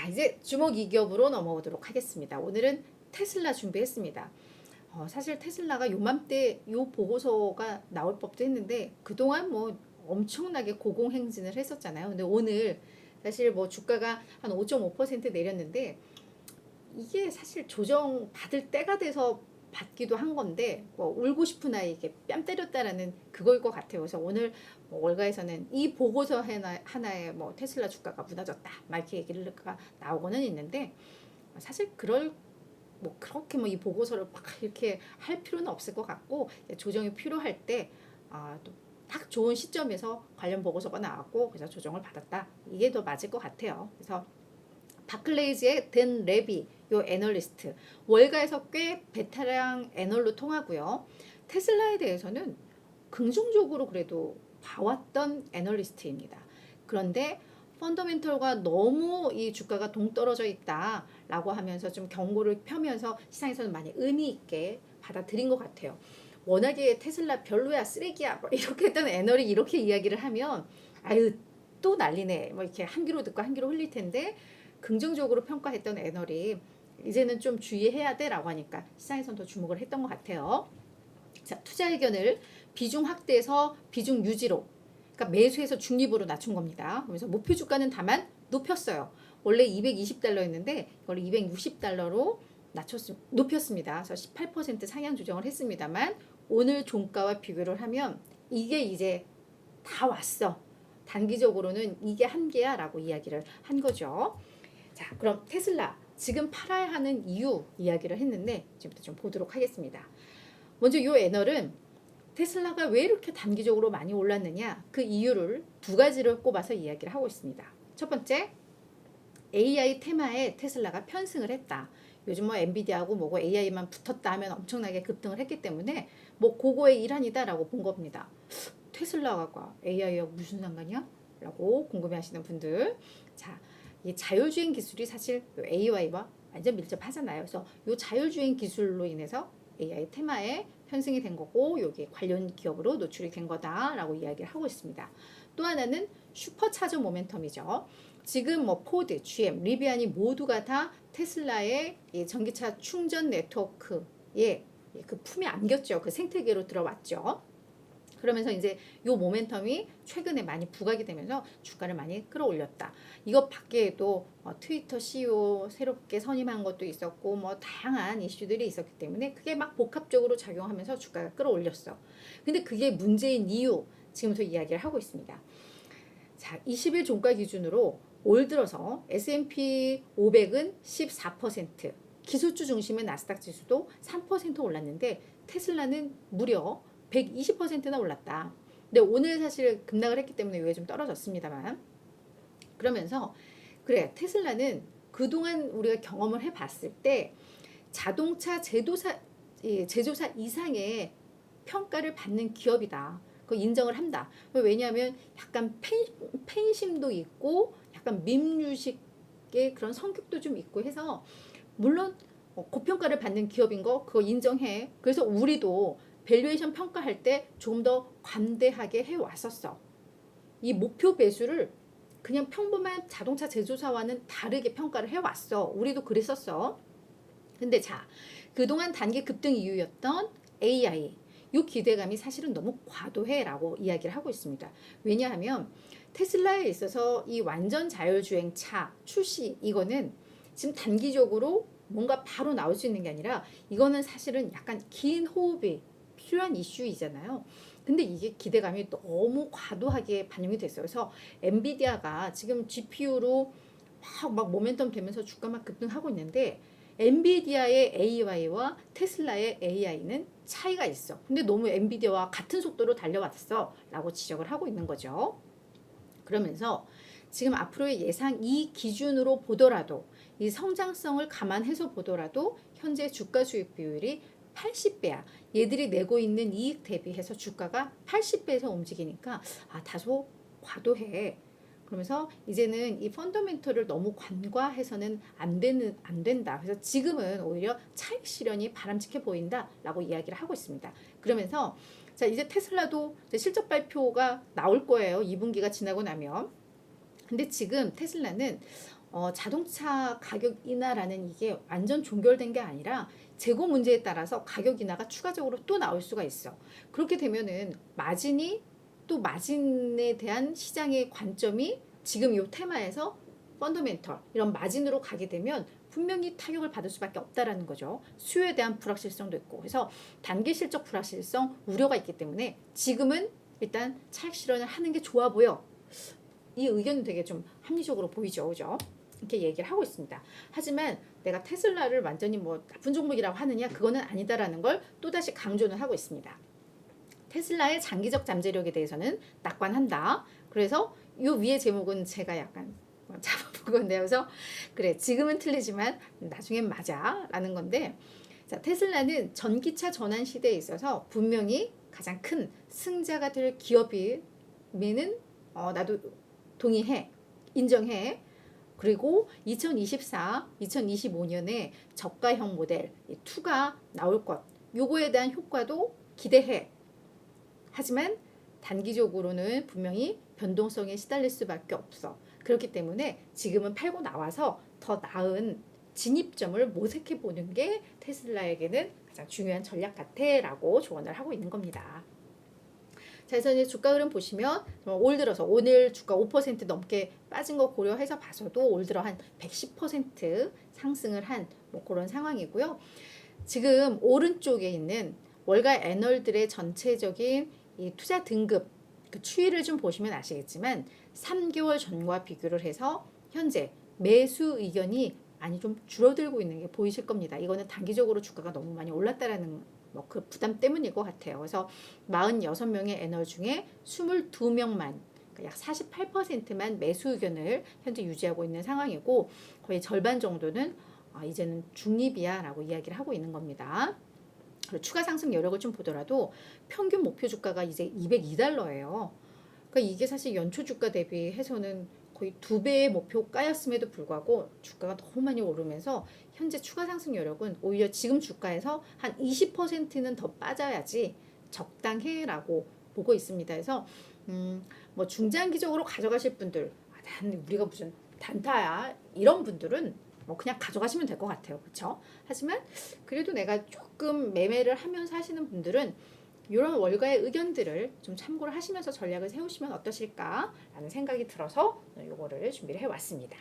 자, 이제 주목 이 기업으로 넘어오도록 하겠습니다. 오늘은 테슬라 준비했습니다. 사실 테슬라가 요맘때 요 보고서가 나올 법도 했는데 그동안 뭐 엄청나게 고공행진을 했었잖아요. 근데 오늘 사실 뭐 주가가 한 5.5% 내렸는데 이게 사실 조정 받을 때가 돼서 받기도 한 건데 뭐 울고 싶은 아이에게 뺨 때렸다라는 그거일 것 같아요. 그래서 오늘 뭐 월가에서는 이 보고서 하나에 뭐 테슬라 주가가 무너졌다 막 이렇게 얘기가 나오고는 있는데 사실 그럴 뭐 그렇게 뭐 이 보고서를 막 이렇게 할 필요는 없을 것 같고 조정이 필요할 때 또 딱 좋은 시점에서 관련 보고서가 나왔고 그래서 조정을 받았다 이게 더 맞을 것 같아요. 그래서 바클레이즈의 댄 레비 요 애널리스트 월가에서 꽤 베테랑 애널로 통하고요. 테슬라에 대해서는 긍정적으로 그래도 봐왔던 애널리스트입니다. 그런데 펀더멘털과 너무 이 주가가 동떨어져 있다라고 하면서 좀 경고를 펴면서 시장에서는 많이 의미 있게 받아들인 것 같아요. 워낙에 테슬라 별로야 쓰레기야 뭐 이렇게 했던 애널이 이렇게 이야기를 하면 아유 또 난리네 뭐 이렇게 한 귀로 듣고 한 귀로 흘릴 텐데 긍정적으로 평가했던 애널이 이제는 좀 주의해야 돼라고 하니까 시장에서는 더 주목을 했던 것 같아요. 자, 투자 의견을 비중 확대해서 비중 유지로 그러니까 매수해서 중립으로 낮춘 겁니다. 그래서 목표 주가는 다만 높였어요. 원래 220달러였는데 이걸 260달러로 높였습니다. 그래서 18% 상향 조정을 했습니다만 오늘 종가와 비교를 하면 이게 이제 다 왔어. 단기적으로는 이게 한계야 라고 이야기를 한 거죠. 자, 그럼 테슬라 지금 팔아야 하는 이유 이야기를 했는데 지금부터 좀 보도록 하겠습니다. 먼저 이 애널은 테슬라가 왜 이렇게 단기적으로 많이 올랐느냐 그 이유를 두 가지를 꼽아서 이야기를 하고 있습니다. 첫 번째, AI 테마에 테슬라가 편승을 했다. 요즘 뭐 엔비디아하고 뭐고 AI만 붙었다 하면 엄청나게 급등을 했기 때문에 뭐 그거의 일환이다라고 본 겁니다. 테슬라가 AI하고 무슨 상관이야? 라고 궁금해하시는 분들, 자, 이 자율주행 기술이 사실 AI와 완전 밀접하잖아요. 그래서 이 자율주행 기술로 인해서 AI 테마에 편승이 된 거고 여기 관련 기업으로 노출이 된 거다라고 이야기를 하고 있습니다. 또 하나는 슈퍼차저 모멘텀이죠. 지금 뭐 포드, GM, 리비안이 모두가 다 테슬라의 이 전기차 충전 네트워크에 그 품에 안겼죠. 그 생태계로 들어왔죠. 그러면서 이제 요 모멘텀이 최근에 많이 부각이 되면서 주가를 많이 끌어올렸다. 이것 밖에도 트위터 CEO 새롭게 선임한 것도 있었고 뭐 다양한 이슈들이 있었기 때문에 그게 막 복합적으로 작용하면서 주가가 끌어올렸어. 근데 그게 문제인 이유 지금부터 이야기를 하고 있습니다. 자, 20일 종가 기준으로 올 들어서 S&P 500은 14%, 기술주 중심의 나스닥 지수도 3% 올랐는데 테슬라는 무려 120%나 올랐다. 근데 오늘 사실 급락을 했기 때문에 위에 좀 떨어졌습니다만 그러면서 그래 테슬라는 그동안 우리가 경험을 해봤을 때 자동차 제조사 이상의 평가를 받는 기업이다. 그 인정을 한다. 왜냐하면 약간 팬심도 있고 약간 밈유식의 그런 성격도 좀 있고 해서 물론 고평가를 받는 기업인 거 그거 인정해. 그래서 우리도 밸류에이션 평가할 때 조금 더 관대하게 해왔었어. 이 목표 배수를 그냥 평범한 자동차 제조사와는 다르게 평가를 해왔어. 우리도 그랬었어. 근데 자, 그동안 단기 급등 이유였던 AI, 이 기대감이 사실은 너무 과도해라고 이야기를 하고 있습니다. 왜냐하면 테슬라에 있어서 이 완전 자율주행차 출시 이거는 지금 단기적으로 뭔가 바로 나올 수 있는 게 아니라 이거는 사실은 약간 긴 호흡이 필요한 이슈이잖아요. 근데 이게 기대감이 너무 과도하게 반영이 됐어요. 그래서 엔비디아가 지금 GPU로 막 모멘텀 되면서 주가 막 급등하고 있는데 엔비디아의 AI와 테슬라의 AI는 차이가 있어. 근데 너무 엔비디아와 같은 속도로 달려왔어 라고 지적을 하고 있는 거죠. 그러면서 지금 앞으로의 예상 이 기준으로 보더라도 이 성장성을 감안해서 보더라도 현재 주가 수익 비율이 80배야. 얘들이 내고 있는 이익 대비해서 주가가 80배에서 움직이니까 다소 과도해. 그러면서 이제는 이 펀더멘털을 너무 관과해서는 안 된다. 그래서 지금은 오히려 차익 실현이 바람직해 보인다라고 이야기를 하고 있습니다. 그러면서 자, 이제 테슬라도 이제 실적 발표가 나올 거예요. 2분기가 지나고 나면. 근데 지금 테슬라는 자동차 가격 인하라는 이게 완전 종결된 게 아니라 재고 문제에 따라서 가격 인하가 추가적으로 또 나올 수가 있어. 그렇게 되면은 또 마진에 대한 시장의 관점이 지금 이 테마에서 펀더멘털 이런 마진으로 가게 되면 분명히 타격을 받을 수밖에 없다라는 거죠. 수요에 대한 불확실성도 있고 그래서 단기 실적 불확실성 우려가 있기 때문에 지금은 일단 차익 실현을 하는 게 좋아 보여. 이 의견은 되게 좀 합리적으로 보이죠, 그죠? 이렇게 얘기를 하고 있습니다. 하지만 내가 테슬라를 완전히 뭐 나쁜 종목이라고 하느냐 그거는 아니다라는 걸 또다시 강조는 하고 있습니다. 테슬라의 장기적 잠재력에 대해서는 낙관한다. 그래서 이 위의 제목은 제가 약간 잡아본 건데요. 그래서 그래 지금은 틀리지만 나중엔 맞아 라는 건데 자, 테슬라는 전기차 전환 시대에 있어서 분명히 가장 큰 승자가 될 기업이면은 나도 동의해 인정해. 그리고 2024, 2025년에 저가형 모델 2가 나올 것 요거에 대한 효과도 기대해. 하지만 단기적으로는 분명히 변동성에 시달릴 수밖에 없어. 그렇기 때문에 지금은 팔고 나와서 더 나은 진입점을 모색해 보는 게 테슬라에게는 가장 중요한 전략 같아라고 조언을 하고 있는 겁니다. 자, 그래서 이제 주가 흐름 보시면 올 들어서 오늘 주가 5% 넘게 빠진 거 고려해서 봐서도 올 들어 한 110% 상승을 한 뭐 그런 상황이고요. 지금 오른쪽에 있는 월가 애널들의 전체적인 이 투자 등급 그 추이를 좀 보시면 아시겠지만 3개월 전과 비교를 해서 현재 매수 의견이 많이 좀 줄어들고 있는 게 보이실 겁니다. 이거는 단기적으로 주가가 너무 많이 올랐다라는 뭐 그 부담 때문일 것 같아요. 그래서 46명의 애널 중에 22명만 그러니까 약 48%만 매수 의견을 현재 유지하고 있는 상황이고 거의 절반 정도는 이제는 중립이야 라고 이야기를 하고 있는 겁니다. 추가 상승 여력을 좀 보더라도 평균 목표 주가가 이제 202달러예요. 그러니까 이게 사실 연초 주가 대비해서는 거의 2배의 목표가였음에도 불구하고 주가가 너무 많이 오르면서 현재 추가 상승 여력은 오히려 지금 주가에서 한 20%는 더 빠져야지 적당해라고 보고 있습니다. 그래서 뭐 중장기적으로 가져가실 분들 우리가 무슨 단타야 이런 분들은 뭐 그냥 가져가시면 될 것 같아요. 그렇죠? 하지만 그래도 내가 조금 매매를 하면서 하시는 분들은 이런 월가의 의견들을 좀 참고를 하시면서 전략을 세우시면 어떠실까라는 생각이 들어서 이거를 준비를 해왔습니다.